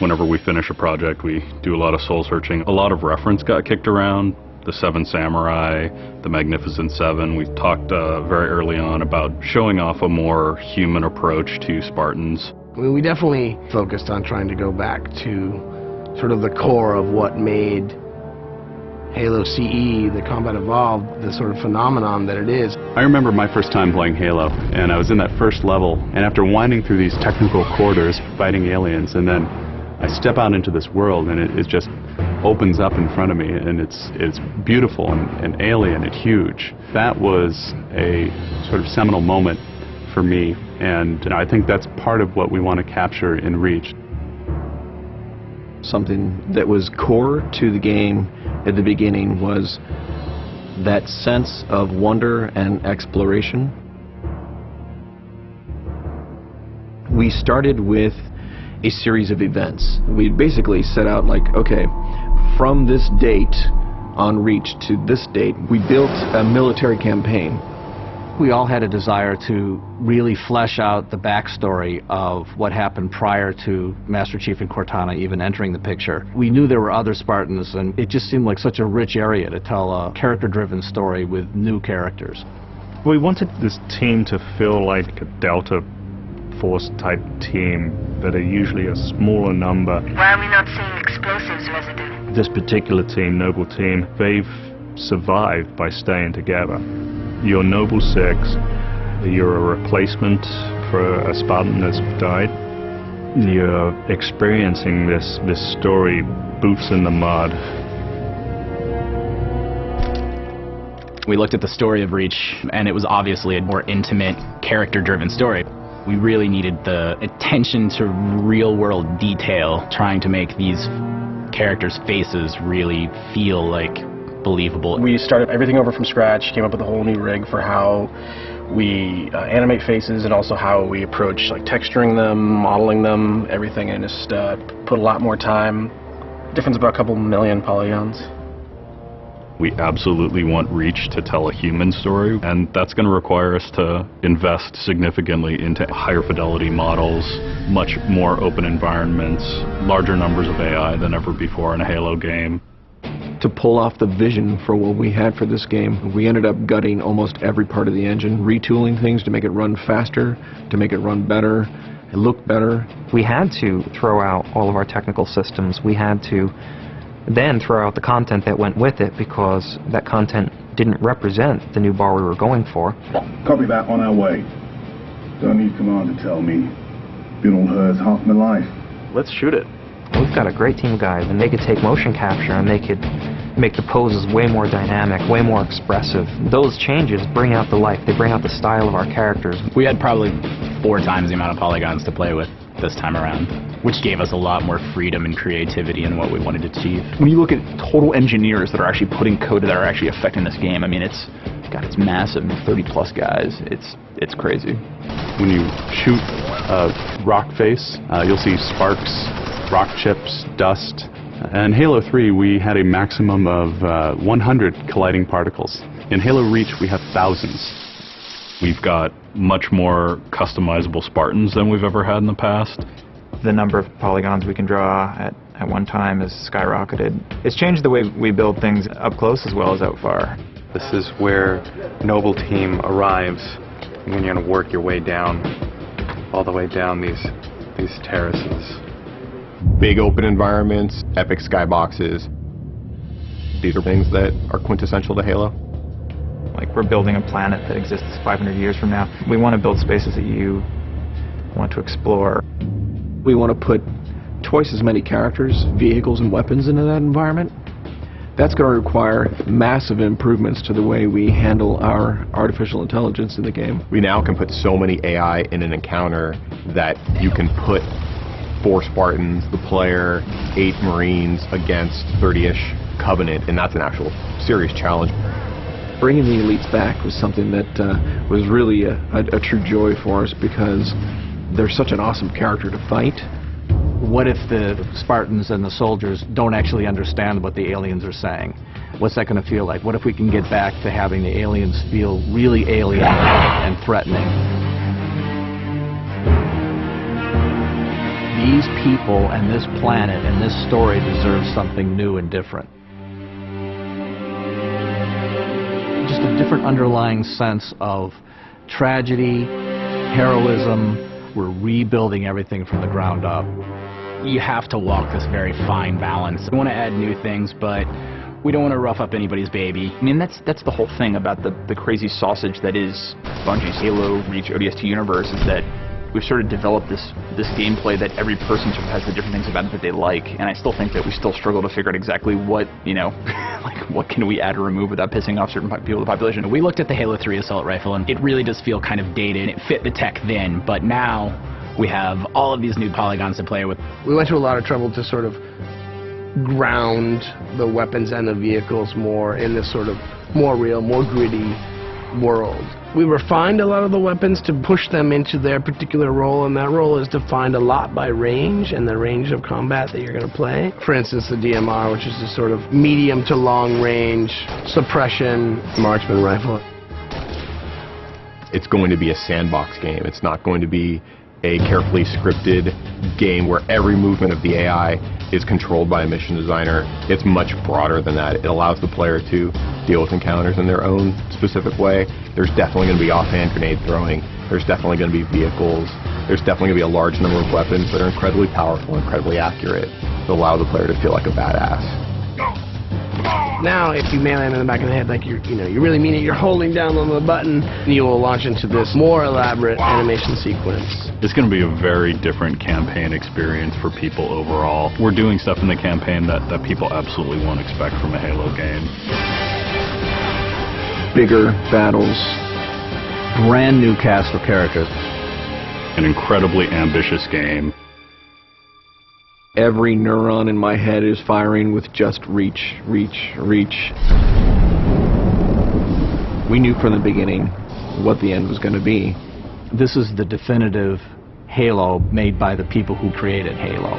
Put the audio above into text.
Whenever we finish a project, we do a lot of soul searching. A lot of reference got kicked around. The Seven Samurai, the Magnificent Seven. We talked very early on about showing off a more human approach to Spartans. We definitely focused on trying to go back to sort of the core of what made Halo CE, the Combat Evolved, the sort of phenomenon that it is. I remember my first time playing Halo, and I was in that first level, and after winding through these technical corridors, fighting aliens, and then I step out into this world, and it just opens up in front of me, and it's beautiful and alien and huge. That was a sort of seminal moment for me, and I think that's part of what we want to capture in Reach. Something that was core to the game at the beginning was that sense of wonder and exploration. We started with a series of events. We basically set out like, okay, from this date on Reach to this date, we built a military campaign. We all had a desire to really flesh out the backstory of what happened prior to Master Chief and Cortana even entering the picture. We knew there were other Spartans, and it just seemed like such a rich area to tell a character-driven story with new characters. We wanted this team to feel like a Delta Force type team that are usually a smaller number. Why are we not seeing explosives residue? This particular team, Noble Team, they've survived by staying together. You're Noble 6, you're a replacement for a Spartan that's died. You're experiencing this story, boots in the mud. We looked at the story of Reach, and it was obviously a more intimate, character-driven story. We really needed the attention to real-world detail, trying to make these characters' faces really feel like believable. We started everything over from scratch, came up with a whole new rig for how we animate faces and also how we approach like texturing them, modeling them, everything, and just put a lot more time. Difference about a couple million polygons. We absolutely want Reach to tell a human story, and that's going to require us to invest significantly into higher fidelity models, much more open environments, larger numbers of AI than ever before in a Halo game. To pull off the vision for what we had for this game, we ended up gutting almost every part of the engine, retooling things to make it run faster, to make it run better, and look better. We had to throw out all of our technical systems. We had to then throw out the content that went with it because that content didn't represent the new bar we were going for. Copy that, on our way. Don't need command to tell me. Been on hers half my life. Let's shoot it. We've got a great team of guys, and they could take motion capture and they could make the poses way more dynamic, way more expressive. Those changes bring out the life, they bring out the style of our characters. We had probably 4 times the amount of polygons to play with this time around, which gave us a lot more freedom and creativity in what we wanted to achieve. When you look at total engineers that are actually putting code that are actually affecting this game, I mean, it's massive, 30 plus guys. It's crazy. When you shoot a rock face, you'll see sparks, rock chips, dust. In Halo 3, we had a maximum of 100 colliding particles. In Halo Reach, we have thousands. We've got much more customizable Spartans than we've ever had in the past. The number of polygons we can draw at one time has skyrocketed. It's changed the way we build things up close as well as out far. This is where Noble Team arrives when you're going to work your way down, all the way down these terraces. Big open environments, epic skyboxes. These are things that are quintessential to Halo. Like we're building a planet that exists 500 years from now. We want to build spaces that you want to explore. We want to put twice as many characters, vehicles, and weapons into that environment. That's going to require massive improvements to the way we handle our artificial intelligence in the game. We now can put so many AI in an encounter that you can put 4 Spartans, the player, 8 Marines against 30-ish Covenant, and that's an actual serious challenge. Bringing the elites back was something that was really a true joy for us because they're such an awesome character to fight. What if the Spartans and the soldiers don't actually understand what the aliens are saying? What's that going to feel like? What if we can get back to having the aliens feel really alien and threatening? these people and this planet and this story deserves something new and different. Just a different underlying sense of tragedy, heroism. We're rebuilding everything from the ground up. You have to walk this very fine balance. We want to add new things, but we don't want to rough up anybody's baby. I mean, that's the whole thing about the crazy sausage that is Bungie's Halo Reach ODST universe, is that we've sort of developed this gameplay that every person sort of has the different things about it that they like, and I still think that we still struggle to figure out exactly what, you know, like what can we add or remove without pissing off certain people in the population. We looked at the Halo 3 assault rifle, and it really does feel kind of dated. It fit the tech then, but now we have all of these new polygons to play with. We went to a lot of trouble to sort of ground the weapons and the vehicles more in this sort of more real, more gritty world. We refined a lot of the weapons to push them into their particular role, and that role is defined a lot by range and the range of combat that you're going to play. For instance, the DMR, which is a sort of medium to long range suppression marksman rifle. It's going to be a sandbox game. It's not going to be a carefully scripted game where every movement of the AI is controlled by a mission designer. It's much broader than that. It allows the player to deal with encounters in their own specific way. There's definitely going to be offhand grenade throwing. There's definitely going to be vehicles. There's definitely going to be a large number of weapons that are incredibly powerful, incredibly accurate, to allow the player to feel like a badass. Now, if you melee him in the back of the head like you really mean it, you're holding down on the button, you will launch into this more elaborate animation sequence. It's going to be a very different campaign experience for people overall. We're doing stuff in the campaign that people absolutely won't expect from a Halo game. Bigger battles. Brand new cast of characters. An incredibly ambitious game. Every neuron in my head is firing with just reach, reach, reach. We knew from the beginning what the end was going to be. This is the definitive Halo made by the people who created Halo.